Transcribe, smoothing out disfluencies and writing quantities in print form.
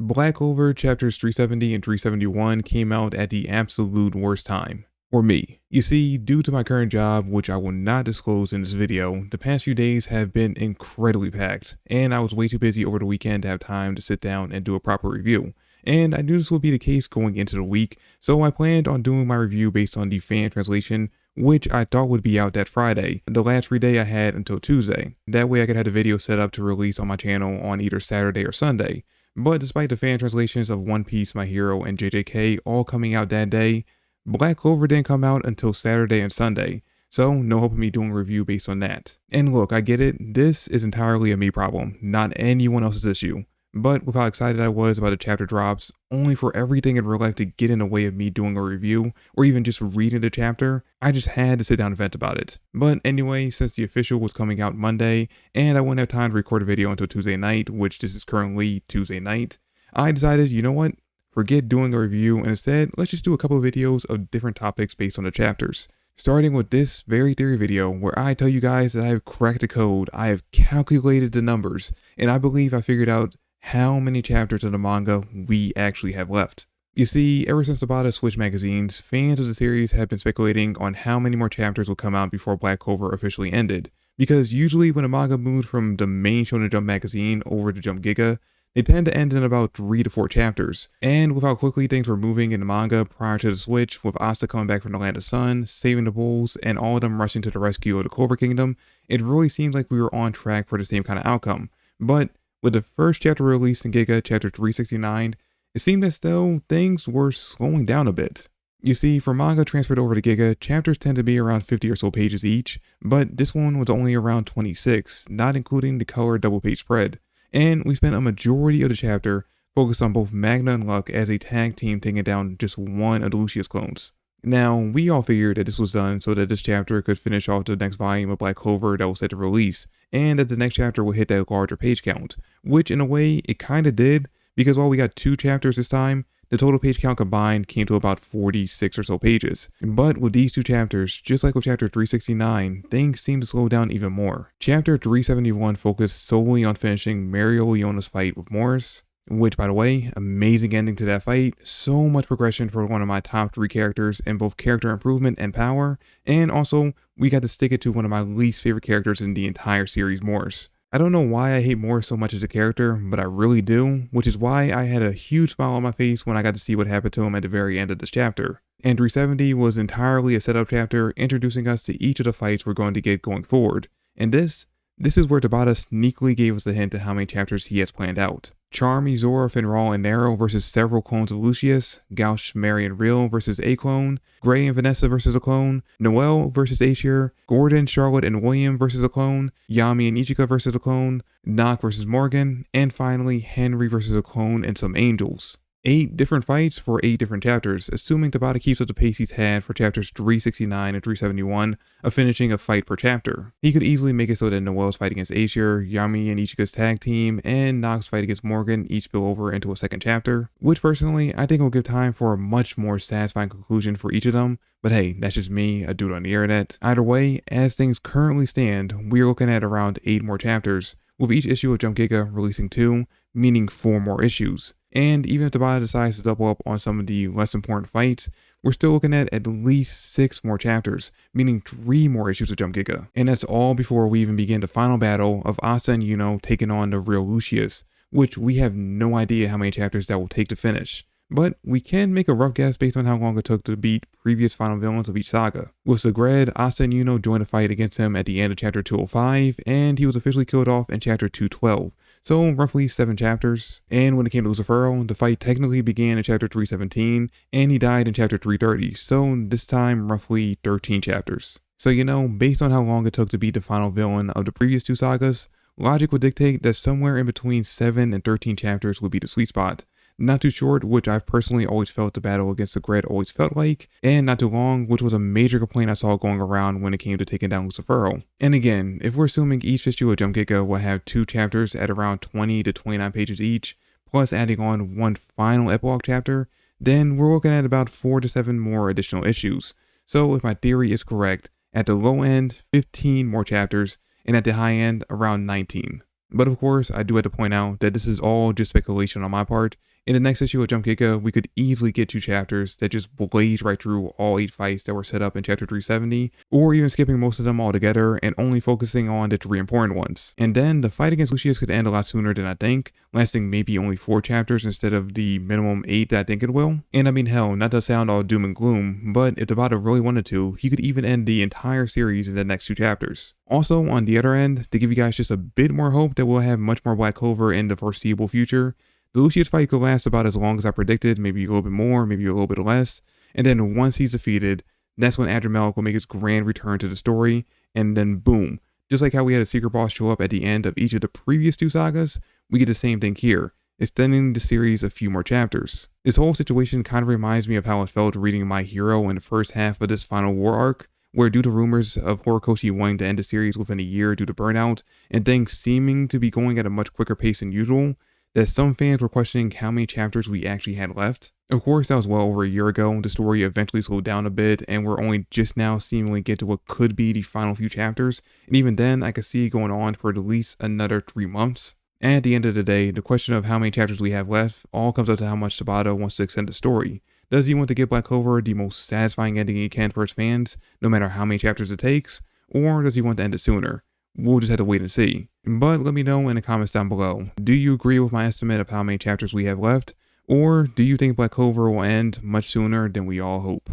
Black Clover chapters 370 and 371 came out at the absolute worst time. For me. You see, due to my current job, which I will not disclose in this video, the past few days have been incredibly packed, and I was way too busy over the weekend to have time to sit down and do a proper review. And I knew this would be the case going into the week, so I planned on doing my review based on the fan translation, which I thought would be out that Friday, the last free day I had until Tuesday. That way I could have the video set up to release on my channel on either Saturday or Sunday. But despite the fan translations of One Piece, My Hero, and JJK all coming out that day, Black Clover didn't come out until Saturday and Sunday, so no hope of me doing a review based on that. And look, I get it, this is entirely a me problem, not anyone else's issue. But with how excited I was about the chapter drops, only for everything in real life to get in the way of me doing a review, or even just reading the chapter, I just had to sit down and vent about it. But anyway, since the official was coming out Monday, and I wouldn't have time to record a video until Tuesday night, which this is currently Tuesday night, I decided, you know what? Forget doing a review, and instead, let's just do a couple of videos of different topics based on the chapters. Starting with this very theory video where I tell you guys that I have cracked the code, I have calculated the numbers, and I believe I figured out how many chapters of the manga we actually have left. You see, ever since Tabata switched magazines, fans of the series have been speculating on how many more chapters will come out before Black Clover officially ended. Because usually when a manga moved from the main Shonen Jump magazine over to Jump Giga, they tend to end in about 3 to 4 chapters. And with how quickly things were moving in the manga prior to the switch, with Asta coming back from the Land of Sun, saving the bulls, and all of them rushing to the rescue of the Clover Kingdom, it really seemed like we were on track for the same kind of outcome. But with the first chapter released in Giga, chapter 369, it seemed as though things were slowing down a bit. You see, for manga transferred over to Giga, chapters tend to be around 50 or so pages each, but this one was only around 26, not including the colored double page spread. And we spent a majority of the chapter focused on both Magna and Luck as a tag team taking down just one of the Lucius clones. Now, we all figured that this was done so that this chapter could finish off the next volume of Black Clover that was set to release, and that the next chapter would hit that larger page count, which in a way, it kinda did, because while we got 2 chapters this time, the total page count combined came to about 46 or so pages. But with these 2 chapters, just like with chapter 369, things seemed to slow down even more. Chapter 371 focused solely on finishing Mario Leona's fight with Morris, which, by the way, amazing ending to that fight, so much progression for one of my top 3 characters in both character improvement and power, and also, we got to stick it to one of my least favorite characters in the entire series, Morris. I don't know why I hate Morris so much as a character, but I really do, which is why I had a huge smile on my face when I got to see what happened to him at the very end of this chapter. And 370 was entirely a setup chapter introducing us to each of the fights we're going to get going forward, and this is where Tabata sneakily gave us a hint to how many chapters he has planned out. Charmy, Zora, Finral, and Nero versus several clones of Lucius, Gauche, Mary, and Real versus a clone, Gray and Vanessa versus a clone, Noelle versus Aesir, Gordon, Charlotte, and William versus a clone, Yami and Ichika versus a clone, Nock versus Morgan, and finally Henry versus a clone and some angels. 8 different fights for 8 different chapters, assuming Tabata keeps up the pace he's had for chapters 369 and 371 of finishing a fight per chapter. He could easily make it so that Noelle's fight against Aesir, Yami and Ichika's tag team, and Nock's fight against Morgan each spill over into a second chapter, which personally I think will give time for a much more satisfying conclusion for each of them, but hey, that's just me, a dude on the internet. Either way, as things currently stand, we're looking at around 8 more chapters, with each issue of Jump Giga releasing 2, meaning 4 more issues. And even if Tabata decides to double up on some of the less important fights, we're still looking at least 6 more chapters, meaning 3 more issues of Jump Giga. And that's all before we even begin the final battle of Asta and Yuno taking on the real Lucius, which we have no idea how many chapters that will take to finish. But we can make a rough guess based on how long it took to beat previous final villains of each saga. With Segred, Asta and Yuno joined a fight against him at the end of chapter 205, and he was officially killed off in chapter 212. So roughly 7 chapters. And when it came to Lucifero, the fight technically began in chapter 317, and he died in chapter 330, so this time roughly 13 chapters. So you know, based on how long it took to beat the final villain of the previous 2 sagas, logic would dictate that somewhere in between 7 and 13 chapters would be the sweet spot. Not too short, which I've personally always felt the battle against Segred always felt like, and not too long, which was a major complaint I saw going around when it came to taking down Lucifero. And again, if we're assuming each issue of Jump Giga will have 2 chapters at around 20 to 29 pages each, plus adding on 1 final epilogue chapter, then we're looking at about 4 to 7 more additional issues. So if my theory is correct, at the low end, 15 more chapters, and at the high end, around 19. But of course, I do have to point out that this is all just speculation on my part, In the next issue of Jump Giga, we could easily get 2 chapters that just blaze right through all 8 fights that were set up in chapter 370, or even skipping most of them altogether and only focusing on the 3 important ones. And then the fight against Lucius could end a lot sooner than I think, lasting maybe only 4 chapters instead of the minimum 8 that I think it will. And I mean, hell, not to sound all doom and gloom, but if Tabata really wanted to, he could even end the entire series in the next 2 chapters. Also, on the other end, to give you guys just a bit more hope that we'll have much more Black Clover in the foreseeable future, the Lucius fight could last about as long as I predicted, maybe a little bit more, maybe a little bit less, and then once he's defeated, that's when Adramelic will make his grand return to the story, and then boom, just like how we had a secret boss show up at the end of each of the previous 2 sagas, we get the same thing here, extending the series a few more chapters. This whole situation kind of reminds me of how it felt reading My Hero in the first half of this final war arc, where due to rumors of Horikoshi wanting to end the series within a year due to burnout, and things seeming to be going at a much quicker pace than usual, that some fans were questioning how many chapters we actually had left. Of course, that was well over a year ago. The story eventually slowed down a bit, and we're only just now seemingly get to what could be the final few chapters, and even then, I could see it going on for at least another 3 months. And at the end of the day, the question of how many chapters we have left all comes up to how much Tabata wants to extend the story. Does he want to give Black Clover the most satisfying ending he can for his fans, no matter how many chapters it takes, or does he want to end it sooner? We'll just have to wait and see. But let me know in the comments down below. Do you agree with my estimate of how many chapters we have left? Or do you think Black Clover will end much sooner than we all hope?